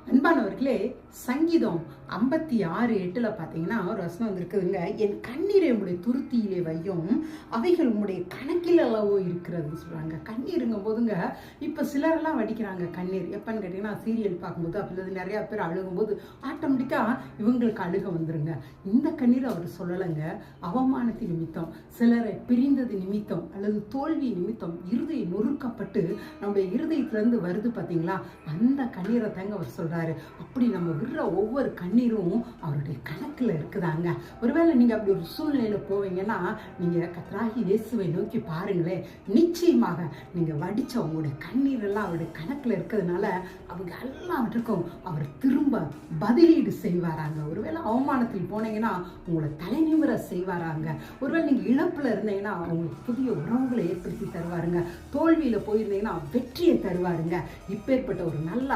அன்பானவர்களே, சங்கீதம் 56:8 பார்த்தீங்கன்னா ஒரு வசனம் இருக்குதுங்க. என் கண்ணீரை உம்முடைய துருத்தியிலே வையும், அவைகள் உம்முடைய கணக்கில் அளவோ இருக்கிறதுன்னு சொல்றாங்க. கண்ணீருங்கும் போதுங்க, இப்போ சிலரெல்லாம் வடிக்கிறாங்க கண்ணீர். எப்பன்னு கேட்டீங்கன்னா சீரியல் பார்க்கும்போது, அப்படி நிறைய பேர் அழுகும்போது ஆட்டோமேட்டிக்கா இவங்களுக்கு அழுக வந்துருங்க. இந்த கண்ணீர் அவர் சொல்லலைங்க. அவமானத்தின் நிமித்தம், சிலரை பிரிந்தது நிமித்தம் அல்லது தோல்வி நிமித்தம் இருதயம் நொறுக்கப்பட்டு நம்முடைய இருதயத்திலிருந்து வருது பார்த்தீங்களா, அந்த கண்ணீரை தாங்க அவர் சொல்றாரு. அப்படி நம்ம விடுற ஒவ்வொரு கண்ணீரும் அவருடைய கணக்குல இருக்குதாங்க. ஒருவேளை நீங்க அப்படி ஒரு சூழ்நிலையில போவீங்கன்னா, நீங்க கர்த்தராகிய இயேசுவை நோக்கி பாருங்களேன். நிச்சயமாக நீங்க வடிச்ச உங்களுடைய கண்ணீர் எல்லாம் அவருடைய கணக்குல இருக்கிறதுனால அவங்க எல்லாவற்றுக்கும் அவர் திரும்ப பதிலீடு செய்வாராங்க. ஒருவேளை அவமானத்தில் போனீங்கன்னா உங்களை தலை நிமிர செய்வாராங்க. ஒருவேளை நீங்க இழப்புல இருந்தீங்கன்னா உங்களுக்கு புதிய உறவுகளை ஏற்படுத்தி தருவாருங்க. தோல்வியில போயிருந்தீங்கன்னா வெற்றியை தருவாருங்க. இப்பேற்பட்ட ஒரு நல்ல